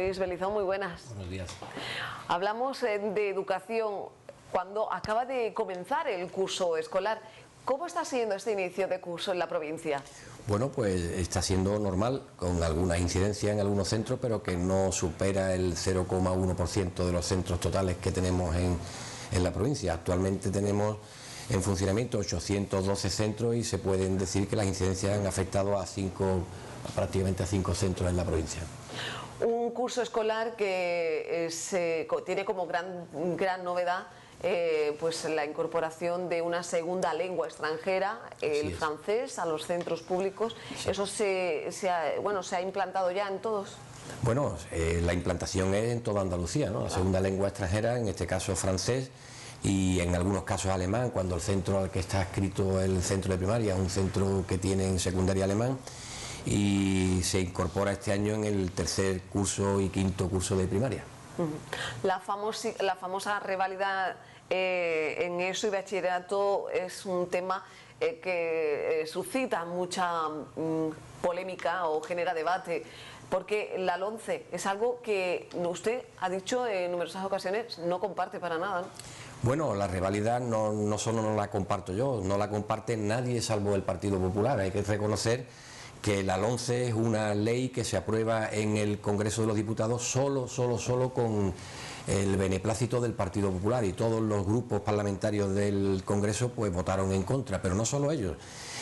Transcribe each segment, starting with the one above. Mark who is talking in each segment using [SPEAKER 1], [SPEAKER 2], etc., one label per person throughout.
[SPEAKER 1] Luis Belizón, muy buenas.
[SPEAKER 2] Buenos días.
[SPEAKER 1] Hablamos de educación cuando acaba de comenzar el curso escolar. ¿Cómo está siendo este inicio de curso en la provincia?
[SPEAKER 2] Bueno, pues está siendo normal, con algunas incidencias en algunos centros, pero que no supera el 0,1% de los centros totales que tenemos en la provincia. Actualmente tenemos en funcionamiento 812 centros y se pueden decir que las incidencias han afectado a prácticamente a 5 centros en la provincia.
[SPEAKER 1] Un curso escolar que tiene como gran novedad pues la incorporación de una segunda lengua extranjera, el francés, a los centros públicos. Sí. ¿Eso se ha implantado ya en todos?
[SPEAKER 2] Bueno, la implantación es en toda Andalucía, ¿no? La segunda lengua extranjera, en este caso francés, y en algunos casos alemán, cuando el centro al que está adscrito el centro de primaria es un centro que tiene en secundaria alemán, y se incorpora este año en el tercer curso y quinto curso de primaria.
[SPEAKER 1] La famosa reválida en ESO y bachillerato es un tema que suscita mucha polémica o genera debate, porque la LOMCE es algo que usted ha dicho en numerosas ocasiones no comparte para nada, ¿no?
[SPEAKER 2] Bueno, la reválida no solo no la comparto yo, no la comparte nadie salvo el Partido Popular. Hay que reconocer que la LOMCE es una ley que se aprueba en el Congreso de los Diputados solo con el beneplácito del Partido Popular, y todos los grupos parlamentarios del Congreso pues votaron en contra, pero no solo ellos.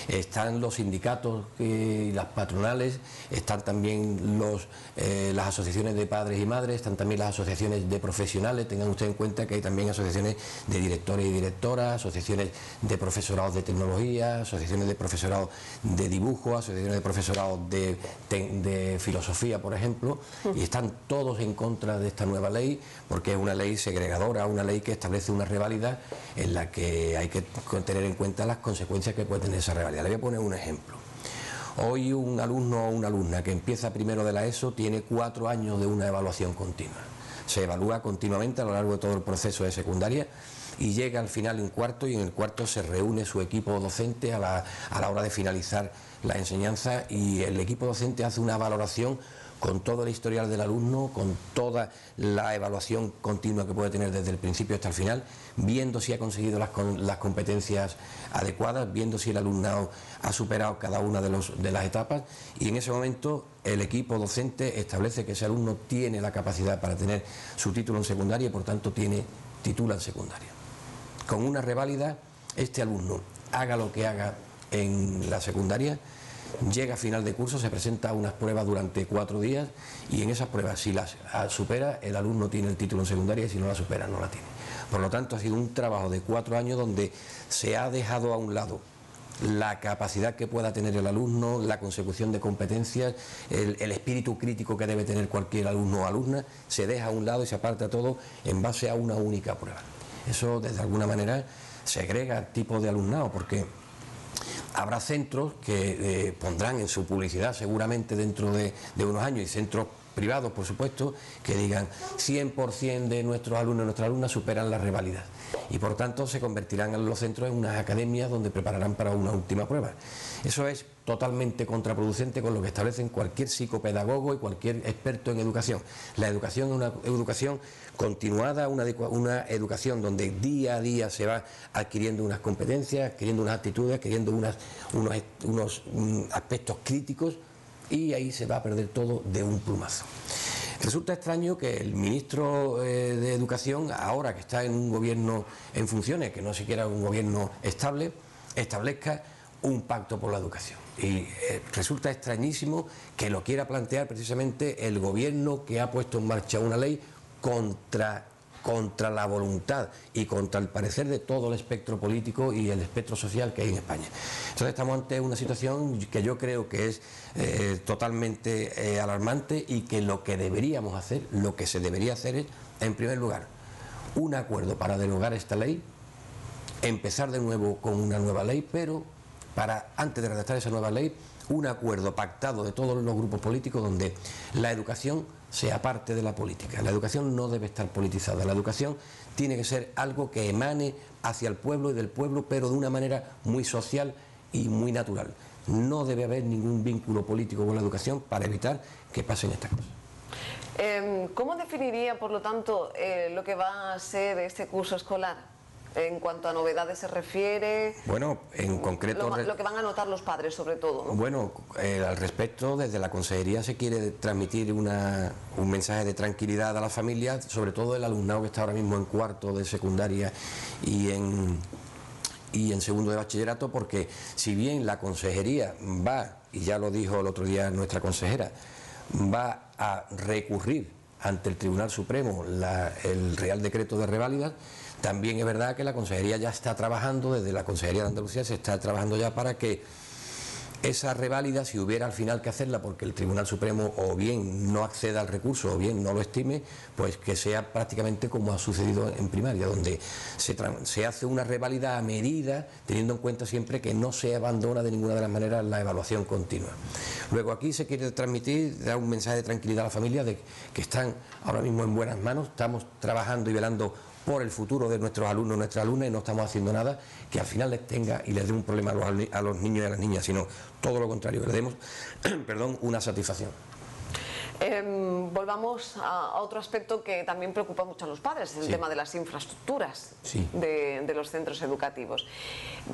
[SPEAKER 2] Están los sindicatos y las patronales, están también las asociaciones de padres y madres, están también las asociaciones de profesionales. Tengan ustedes en cuenta que hay también asociaciones de directores y directoras, asociaciones de profesorados de tecnología, asociaciones de profesorado de dibujo, asociaciones de profesorado de filosofía, por ejemplo, y están todos en contra de esta nueva ley, porque es una ley segregadora, una ley que establece una reválida en la que hay que tener en cuenta las consecuencias que puede tener esa reválida. Le voy a poner un ejemplo. Hoy un alumno o una alumna que empieza primero de la ESO tiene 4 años de una evaluación continua. Se evalúa continuamente a lo largo de todo el proceso de secundaria y llega al final en cuarto, y en el cuarto se reúne su equipo docente a la hora de finalizar la enseñanza, y el equipo docente hace una valoración con todo el historial del alumno, con toda la evaluación continua que puede tener desde el principio hasta el final, viendo si ha conseguido las competencias adecuadas, viendo si el alumnado ha superado cada una de las etapas, y en ese momento el equipo docente establece que ese alumno tiene la capacidad para tener su título en secundaria y por tanto titula en secundaria. Con una reválida, este alumno, haga lo que haga en la secundaria, llega a final de curso, se presenta a unas pruebas durante 4 días, y en esas pruebas, si las supera, el alumno tiene el título en secundaria, y si no la supera, no la tiene. Por lo tanto, ha sido un trabajo de 4 años donde se ha dejado a un lado la capacidad que pueda tener el alumno, la consecución de competencias, el espíritu crítico que debe tener cualquier alumno o alumna, se deja a un lado y se aparta todo en base a una única prueba. Eso, de alguna manera, segrega tipo de alumnado, porque habrá centros que pondrán en su publicidad seguramente dentro de unos años, y centros privados, por supuesto, que digan 100% de nuestros alumnos y nuestras alumnas superan la reválida, y por tanto se convertirán los centros en unas academias donde prepararán para una última prueba. Eso es totalmente contraproducente con lo que establecen cualquier psicopedagogo y cualquier experto en educación. La educación es una educación continuada, una educación donde día a día se va adquiriendo unas competencias, adquiriendo unas actitudes, adquiriendo unos aspectos críticos, y ahí se va a perder todo de un plumazo. Resulta extraño que el ministro de Educación, ahora que está en un gobierno en funciones, que no siquiera es un gobierno estable, establezca un pacto por la educación. Y resulta extrañísimo que lo quiera plantear precisamente el gobierno que ha puesto en marcha una ley contra la voluntad y contra el parecer de todo el espectro político y el espectro social que hay en España. Entonces estamos ante una situación que yo creo que es totalmente alarmante, y que lo que deberíamos hacer, lo que se debería hacer es, en primer lugar, un acuerdo para derogar esta ley, empezar de nuevo con una nueva ley, pero antes de redactar esa nueva ley, un acuerdo pactado de todos los grupos políticos donde la educación sea parte de la política. La educación no debe estar politizada, la educación tiene que ser algo que emane hacia el pueblo y del pueblo, pero de una manera muy social y muy natural. No debe haber ningún vínculo político con la educación para evitar que pasen estas cosas.
[SPEAKER 1] ¿Cómo definiría, por lo tanto, lo que va a ser este curso escolar? En cuanto a novedades se refiere.
[SPEAKER 2] Bueno, en concreto
[SPEAKER 1] lo que van a notar los padres, sobre todo, ¿no?
[SPEAKER 2] Bueno, al respecto, desde la consejería se quiere transmitir un mensaje de tranquilidad a las familias, sobre todo el alumnado que está ahora mismo en cuarto de secundaria y en segundo de bachillerato, porque si bien la consejería va, y ya lo dijo el otro día nuestra consejera, va a recurrir ante el Tribunal Supremo el Real Decreto de Reválidas, también es verdad que la consejería ya está trabajando, desde la Consejería de Andalucía se está trabajando ya para que esa reválida, si hubiera al final que hacerla porque el Tribunal Supremo o bien no acceda al recurso o bien no lo estime, pues que sea prácticamente como ha sucedido en primaria, donde se hace una reválida a medida, teniendo en cuenta siempre que no se abandona de ninguna de las maneras la evaluación continua. Luego aquí se quiere transmitir, dar un mensaje de tranquilidad a la familia de que están ahora mismo en buenas manos, estamos trabajando y velando por el futuro de nuestros alumnos, nuestras alumnas, y no estamos haciendo nada que al final les tenga y les dé un problema a los niños y a las niñas, sino todo lo contrario, que les demos una satisfacción.
[SPEAKER 1] Volvamos a otro aspecto que también preocupa mucho a los padres, es el tema de las infraestructuras de los centros educativos.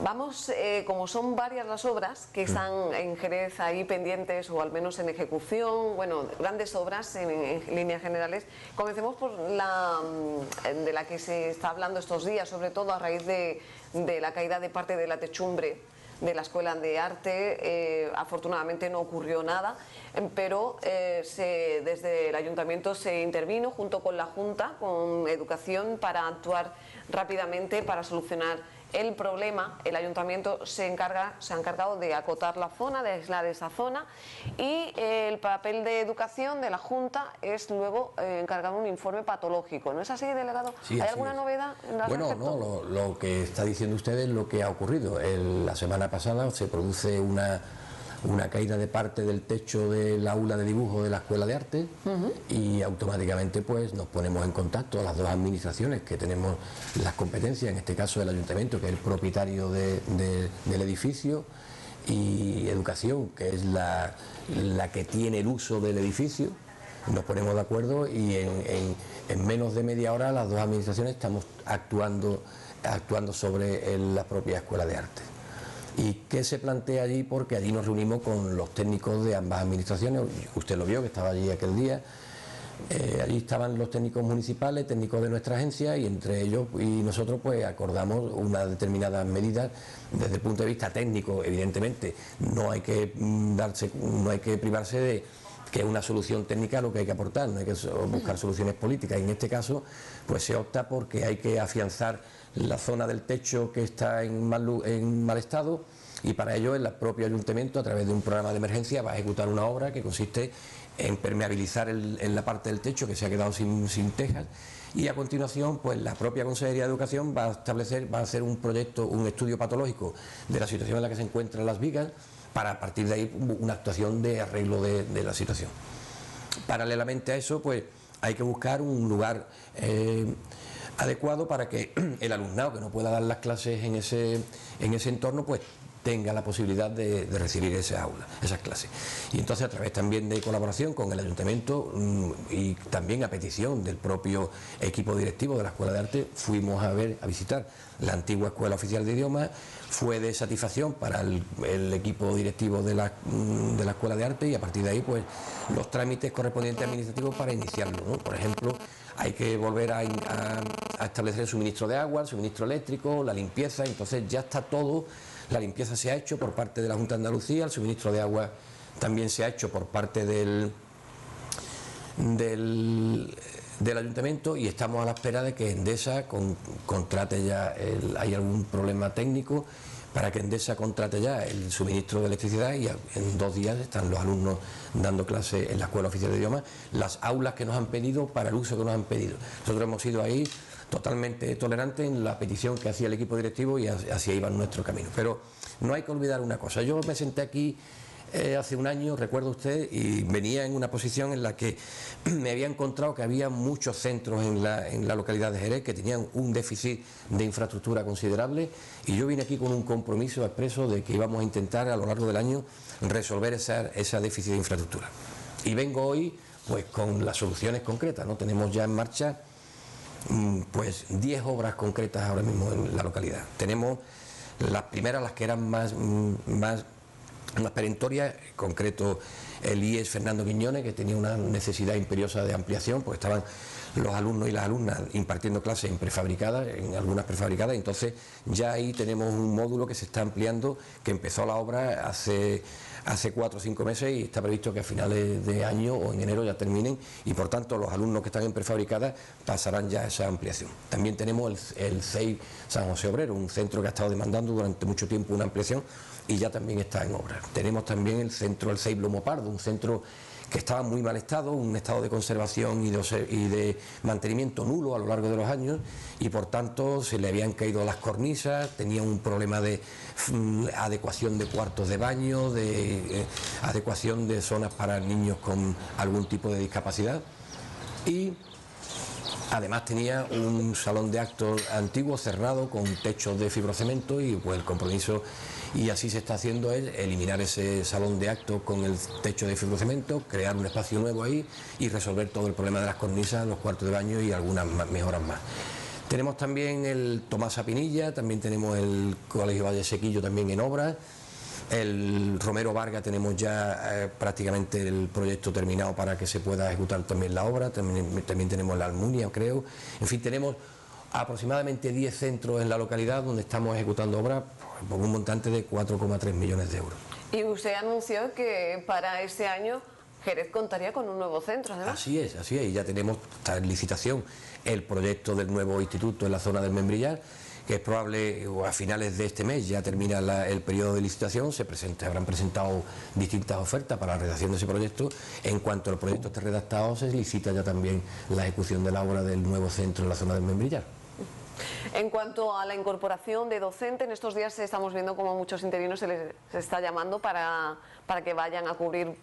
[SPEAKER 1] Vamos, como son varias las obras que están en Jerez ahí pendientes o al menos en ejecución, bueno, grandes obras en líneas generales, comencemos por de la que se está hablando estos días, sobre todo a raíz de la caída de parte de la techumbre de la Escuela de Arte. Afortunadamente no ocurrió nada, pero desde el Ayuntamiento se intervino junto con la Junta, con Educación, para actuar rápidamente para solucionar el problema. El Ayuntamiento se ha encargado de acotar la zona, de aislar esa zona, y el papel de Educación de la Junta es luego encargar un informe patológico. ¿No es así, delegado?
[SPEAKER 2] Sí,
[SPEAKER 1] ¿Hay alguna novedad en
[SPEAKER 2] Bueno, no, lo que está diciendo usted es lo que ha ocurrido. La semana pasada se produce una caída de parte del techo del aula de dibujo de la Escuela de Arte y automáticamente pues nos ponemos en contacto las dos administraciones que tenemos las competencias, en este caso el Ayuntamiento, que es el propietario del edificio, y Educación, que es la que tiene el uso del edificio. Nos ponemos de acuerdo y en menos de media hora las dos administraciones estamos actuando sobre la propia Escuela de Arte. ¿Y qué se plantea allí? Porque allí nos reunimos con los técnicos de ambas administraciones, usted lo vio que estaba allí aquel día. Allí estaban los técnicos municipales, técnicos de nuestra agencia, y entre ellos y nosotros pues acordamos unas determinadas medidas desde el punto de vista técnico. Evidentemente no hay que privarse de que es una solución técnica lo que hay que aportar, no hay que buscar soluciones políticas, y en este caso pues se opta porque hay que afianzar la zona del techo que está en mal estado, y para ello el propio Ayuntamiento, a través de un programa de emergencia, va a ejecutar una obra que consiste en permeabilizar en la parte del techo que se ha quedado sin tejas, y a continuación pues la propia Consejería de Educación va a hacer un proyecto, un estudio patológico de la situación en la que se encuentran las vigas, para a partir de ahí una actuación de arreglo de la situación. Paralelamente a eso pues hay que buscar un lugar adecuado para que el alumnado que no pueda dar las clases en ese entorno pues tenga la posibilidad de recibir esas clases. Y entonces, a través también de colaboración con el Ayuntamiento y también a petición del propio equipo directivo de la Escuela de Arte, fuimos a visitar la antigua Escuela Oficial de Idiomas. Fue de satisfacción para el equipo directivo de la Escuela de Arte, y a partir de ahí pues los trámites correspondientes administrativos para iniciarlo, ¿no? Por ejemplo, hay que volver a establecer el suministro de agua, el suministro eléctrico, la limpieza. Entonces ya está todo. La limpieza se ha hecho por parte de la Junta de Andalucía, el suministro de agua también se ha hecho por parte del Ayuntamiento, y estamos a la espera de que Endesa contrate ya, hay algún problema técnico para que Endesa contrate ya el suministro de electricidad, y en 2 días están los alumnos dando clases en la Escuela Oficial de Idiomas, las aulas que nos han pedido para el uso que nos han pedido. Nosotros hemos ido ahí totalmente tolerante en la petición que hacía el equipo directivo, y así iba nuestro camino. Pero no hay que olvidar una cosa. Yo me senté aquí hace un año, recuerda usted, y venía en una posición en la que me había encontrado que había muchos centros en la localidad de Jerez que tenían un déficit de infraestructura considerable, y yo vine aquí con un compromiso expreso de que íbamos a intentar a lo largo del año resolver esa déficit de infraestructura. Y vengo hoy pues con las soluciones concretas, ¿no? Tenemos ya en marcha pues 10 obras concretas ahora mismo en la localidad. Tenemos las primeras, las que eran más perentorias, en concreto el IES Fernando Quiñones, que tenía una necesidad imperiosa de ampliación, pues estaban los alumnos y las alumnas impartiendo clases en prefabricadas, en algunas prefabricadas, entonces ya ahí tenemos un módulo que se está ampliando, que empezó la obra hace 4 o 5 meses y está previsto que a finales de año o en enero ya terminen, y por tanto los alumnos que están en prefabricadas pasarán ya a esa ampliación. También tenemos el CEI San José Obrero, un centro que ha estado demandando durante mucho tiempo una ampliación y ya también está en obra. Tenemos también el centro, el CEI Lomo Pardo, un centro que estaba en muy mal estado, un estado de conservación y de mantenimiento nulo a lo largo de los años, y por tanto se le habían caído las cornisas, tenía un problema de adecuación de cuartos de baño, de adecuación de zonas para niños con algún tipo de discapacidad, y además tenía un salón de actos antiguo cerrado con techos de fibrocemento, y pues el compromiso, y así se está haciendo, es eliminar ese salón de actos con el techo de fibrocemento, crear un espacio nuevo ahí y resolver todo el problema de las cornisas, los cuartos de baño y algunas mejoras más. Tenemos también el Tomás Pinilla, también tenemos el Colegio Valle Sequillo también en obra. El Romero Vargas tenemos ya prácticamente el proyecto terminado para que se pueda ejecutar también la obra, también tenemos la Almunia, creo. En fin, tenemos aproximadamente 10 centros en la localidad donde estamos ejecutando obras por un montante de 4,3 millones de euros.
[SPEAKER 1] Y usted anunció que para este año Jerez contaría con un nuevo centro, además.
[SPEAKER 2] Así es, y ya tenemos, está en licitación el proyecto del nuevo instituto en la zona del Membrillar, que es probable a finales de este mes ya termina el periodo de licitación, habrán presentado distintas ofertas para la redacción de ese proyecto. En cuanto el proyecto esté redactado, se licita ya también la ejecución de la obra del nuevo centro en la zona del Membrillar.
[SPEAKER 1] En cuanto a la incorporación de docente, en estos días estamos viendo como muchos interinos se les está llamando para que vayan a cubrir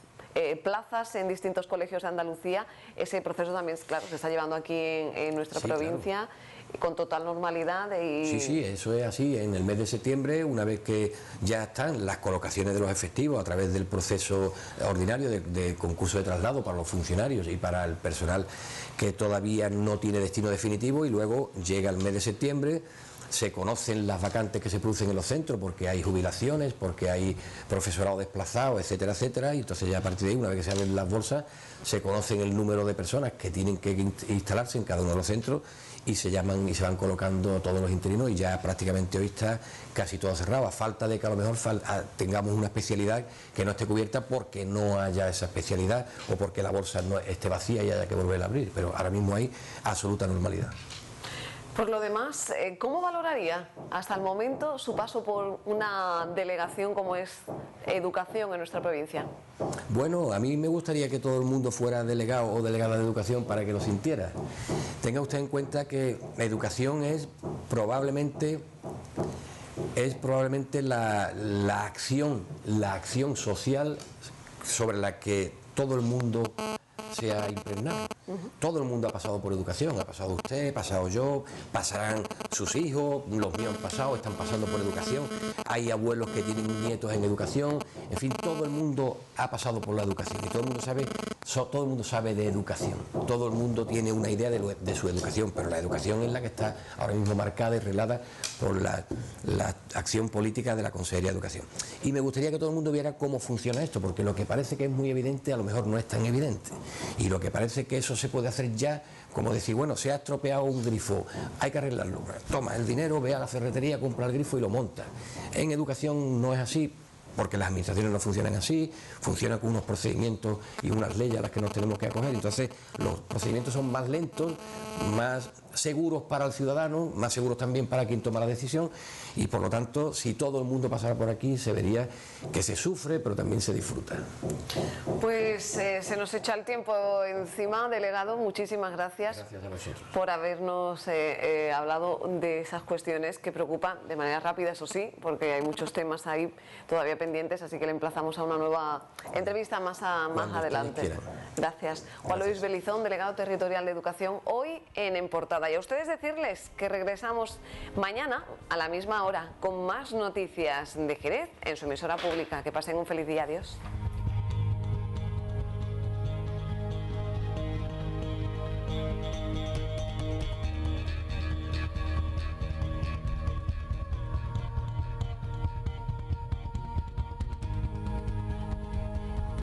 [SPEAKER 1] plazas en distintos colegios de Andalucía. Ese proceso también, claro, se está llevando aquí en nuestra provincia, claro, con total normalidad.
[SPEAKER 2] Sí, eso es así. En el mes de septiembre, una vez que ya están las colocaciones de los efectivos a través del proceso ordinario de concurso de traslado para los funcionarios y para el personal que todavía no tiene destino definitivo, y luego llega el mes de septiembre, se conocen las vacantes que se producen en los centros porque hay jubilaciones, porque hay profesorado desplazado, etcétera, etcétera, y entonces ya a partir de ahí, una vez que se abren las bolsas, se conocen el número de personas que tienen que instalarse en cada uno de los centros y se llaman y se van colocando todos los interinos, y ya prácticamente hoy está casi todo cerrado, a falta de que a lo mejor tengamos una especialidad que no esté cubierta porque no haya esa especialidad o porque la bolsa no esté vacía y haya que volver a abrir, pero ahora mismo hay absoluta normalidad.
[SPEAKER 1] Por lo demás, ¿cómo valoraría hasta el momento su paso por una delegación como es Educación en nuestra provincia?
[SPEAKER 2] Bueno, a mí me gustaría que todo el mundo fuera delegado o delegada de educación para que lo sintiera. Tenga usted en cuenta que educación es probablemente la acción social sobre la que todo el mundo se ha impregnado. Todo el mundo ha pasado por educación, ha pasado usted, he pasado yo, pasarán sus hijos, los míos han pasado, están pasando por educación, hay abuelos que tienen nietos en educación, en fin, todo el mundo ha pasado por la educación y todo el mundo sabe de educación, todo el mundo tiene una idea de su educación, pero la educación es la que está ahora mismo marcada y reglada por la acción política de la Consejería de Educación. Y me gustaría que todo el mundo viera cómo funciona esto, porque lo que parece que es muy evidente a lo mejor no es tan evidente, y lo que parece que eso se puede hacer ya, como decir, bueno, se ha estropeado un grifo, hay que arreglarlo, toma el dinero, ve a la ferretería, compra el grifo y lo monta. En educación no es así, porque las administraciones no funcionan así, funcionan con unos procedimientos y unas leyes a las que nos tenemos que acoger, entonces los procedimientos son más lentos, más seguros para el ciudadano, más seguros también para quien toma la decisión, y por lo tanto, si todo el mundo pasara por aquí, se vería que se sufre, pero también se disfruta.
[SPEAKER 1] Pues se nos echa el tiempo encima, delegado. Muchísimas gracias.
[SPEAKER 2] Gracias a vosotros
[SPEAKER 1] por habernos hablado de esas cuestiones que preocupan de manera rápida, eso sí, porque hay muchos temas ahí todavía pendientes, así que le emplazamos a una nueva entrevista más adelante. Gracias. Juan Luis Belizón, delegado territorial de Educación, hoy en Portada. Y a ustedes decirles que regresamos mañana a la misma hora con más noticias de Jerez en su emisora pública. Que pasen un feliz día. Adiós.